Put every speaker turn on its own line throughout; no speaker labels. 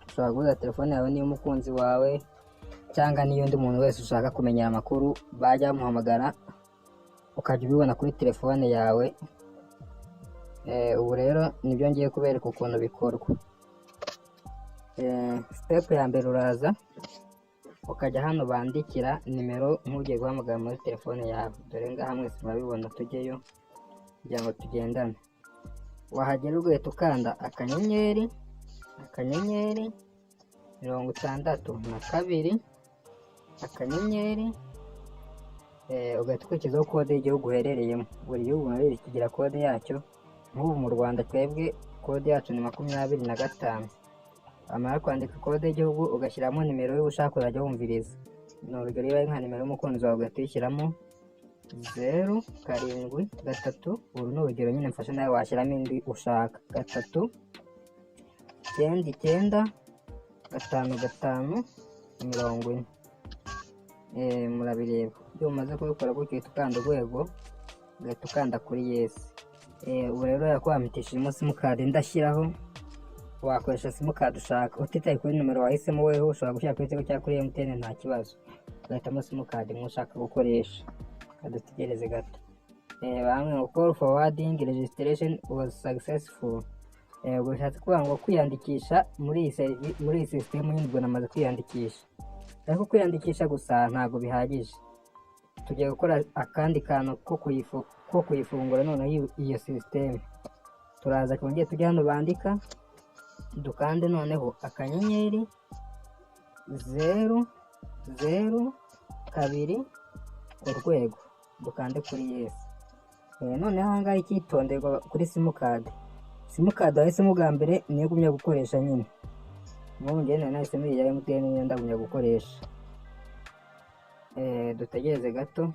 ushobora guhuza telefone yawe n'iy'umukunzi wawe cyangwa n'iy'undi muntu wese ushaka kumenya amakuru bajya bamuhamagara ukajya ubibona kuri telefone yawe. Ubu rero nibyo ngiye kubereka ukuntu bikorwa. Step ya mbere uraza ukajya hano bandikira nimero nk'ugiye guhamagara muri telefone yawe. Dore ngaha mwese murabibona, tujyeyo kugira ngo tugendane. Wahagera ugahita ukanda akanyenyeri 62 akanyenyeri, ugahita ukurikizaho kode y'igihugu uherereyemo. Buri gihugu rero kigira kode yacyo. Nk'ubu mu Rwanda twebwe kode yacu ni 25. Wamara kwandika kode y'igihugu ugashyiramo nimero yo ushaka kuzajya wumviriza. Ni urugero iyo ari nka nimero y'umukunzi wawe ugahita uyishyiramo 073. Uru ni urugero nyine mfashe, nawe washyiramo indi ushaka. 3995540. Murabireba. Iyo umaze kubikora gutyo uhita ukanda urwego, ugahita ukanda kuri yes. Ubu rero yakwamitishijemo simukadi ndashyiraho. Wakoresha simukadi ushaka utitaye kuri nimero wahisemo weho. Ushobora gushyira kuri Tigo cyangwa kuri MTN nta kibazo, ugahitamo simukadi ushaka gukoresha. Dutegereze gato. Bamwe ngo call forwarding registration was successful. Bishatse kuvuga ngo kwiyandikisha muri iyi system nyine ubwo namaze kwiyandikisha. Ariko kwiyandikisha gusa ntabwo bihagije, tugiye gukora akandi kantu ko kuyifungura noneho iyo system. Turaza kongera tujya hano bandika, dukande noneho akanyenyeri 002 urwego, dukande kuri yes. Noneho ahangaha icyitonderwa kuri simukadi wahisemo bwa mbere niyo ugumya gukoresha nyine. Nk'ubu njye nahisemo iyi ya MTN niyo ndagumya gukoresha. Dutegereze gato.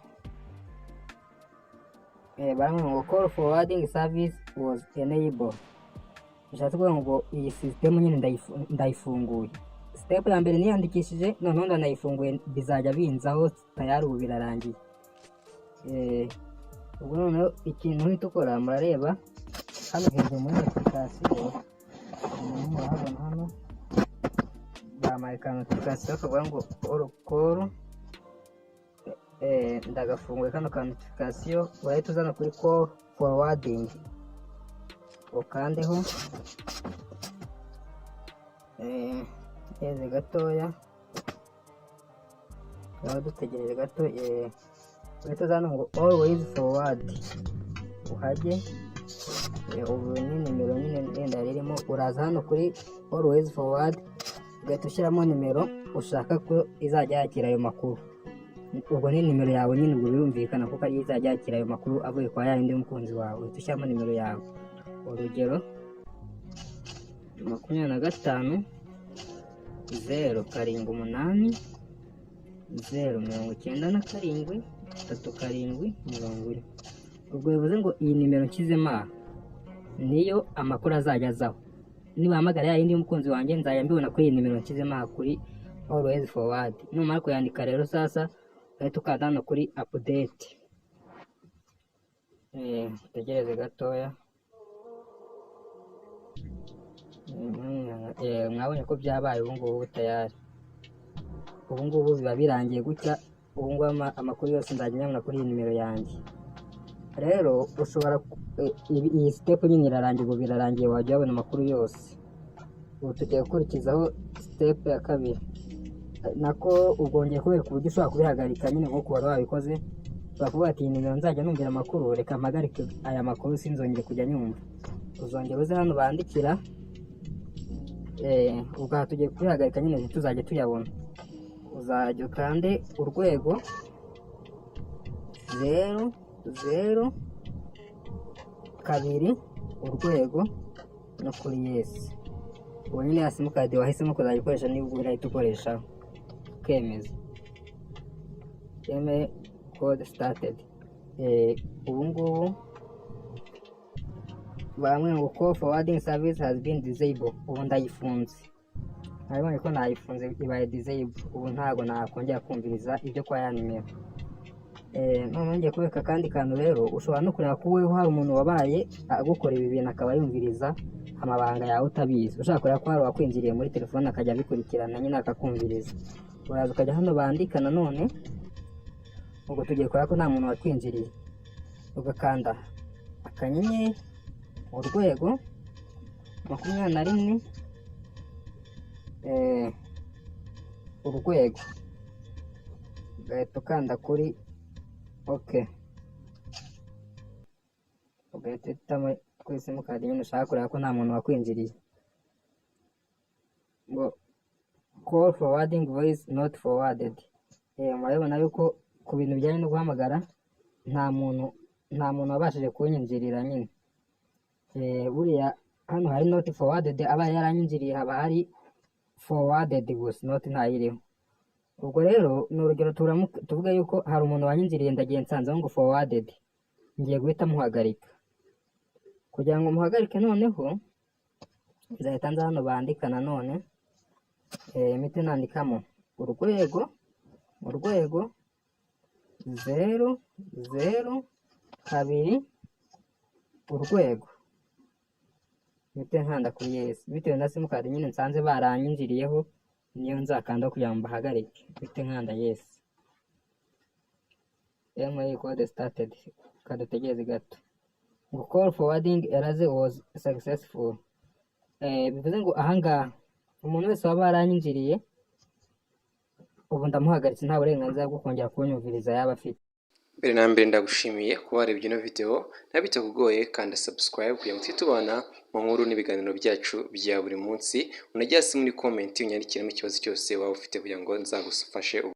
Baramwe ngo call forwarding service was enabled. Bishatse kuvuga ngo iyi system nyine ndayifunguye. Step ya mbere niyandikishije, noneho ndanayifunguye, bizajya binzaho tayari ubu birarangiye. Ubwo noneho ikintu uhita ukora, murareba hano hejuru muri application, murahabona hano bamarika notification kavuga ngo all call. Ndagafunguye kano ka notification, wahita uzana kuri call forwarding ukandeho. Heze gatoya, dutegereje gato. Wahita uzana ngo always forward, uhajye. Ubu ni nimero nyine ndenda ririmo. Uraza hano kuri always forward, ugahita ushyiramo nimero ushaka ko izajya yakira ayo makuru. Ubwo ni nimero yawe nyine, ubwo birumvikana kuko ari izajya yakira ayo makuru avuye kwa yandi y'umukunzi wawe. Uhita ushyiramo nimero yawe. Urugero 25 078 097 3740. Ubwo bivuze ngo iyi nimero nshyizemo aha niyo amakuru azajya azaho. Nibahamagara ya yindi y'umukunzi wanjye nzajya mbibona kuri iyi nimero nshyizemo aha kuri always forward. Numara kuyandika rero sasa ugahita ukanda hano kuri update. Tegereze gatoya. Mwabonye ko byabaye ubu ngubu tayari. Ubu ngubu biba birangiye gutya. Ubu ngubu amakuru yose nzajya nyabona kuri iyi nimero yanjye. Rero ushobora iyi step nyine irarangiye, ubu birarangiye, wajya wabona amakuru yose. Ubu tugiye gukurikizaho step ya kabiri. Nako ubwongeye kubereka uburyo ushobora kubihagarika nyine nk'uko wari wabikoze. Bakuvuga ati iyi nimero nzajya numvira amakuru, reka mpagarike aya makuru sinzongere kujya nyumva. Uzongera uze hano bandikira. Ubwo aha tugiye kubihagarika nyine tuzajya tuyabona. Uzajya ukande urwego 002 urwego no kuri yes. Ubu nyine ya simukadi wahisemo kuzajya ukoresha niba urahita ukoresha ukemeza. Code started. Ubu ngubu bamwe ngo call forwarding service has been disabled. Ubu ndayifunze. Nabonye ko nayifunze ibaye disabled. Ubu ntago nakongera kumviriza ibyo kwa ya nimero. None ngiye kubeka kandi kantu rero ushobora no kureba ko weho hari umuntu wabaye agukora ibi bintu akaba yumviriza amabanga yawe utabizi, ushaka kureba ko hari uwakwinjiriye muri telefone akajya abikurikirana nyine akakumviriza, uraza ukajya hano bandika nanone, ubwo tugiye kureba ko nta muntu watwinjiriye, ugakanda akanyenyeri urwego 21 urwego, ugahita ukanda kuri OK, ugahita uhitamo kuri simukadi nyine ushaka kureba ko nta muntu wakwinjiriye, ngo call forwarding voice not forwarded. Murabibona yuko ku bintu bijyanye no guhamagara nta muntu wabashije kunyinjirira nyine. Buriya hano hari not forwarded, aba yaranyinjiriye haba hari forwarded gusa, not ntayiriho. Ubwo rero ni urugero tuvuga yuko hari umuntu wanyinjiriye, ndagiye nsanzeho ngo forwarded, ngiye guhita muhagarika. Kugira ngo muhagarike noneho nzahita nza hano bandika nanone, imite nandikamo urwego 002 urwego, imite nkanda kuri yes, bitewe na simukadi nyine nsanze baranyinjiriyeho niyo nzakanda kugira ngo mbahagarike, imite nkanda yes. MA code started, kadutegereze gato, ngo call forwarding erase was successful. Bivuze ngo ahangaha umuntu wese waba yaranyinjiriye ubu ndamuhagaritse, nta burenganzira bwo kongera kunyumviriza yaba afite.
Mbere na mbere ndagushimiye kuba warebye ino video, nabitakugoye kanda subscribe kugira ngo tubana mu nkuru n'ibiganiro byacu bya buri munsi. Unajya hasi muri comment unyandikiremo ikibazo cyose waba ufite kugira ngo nzagufashe.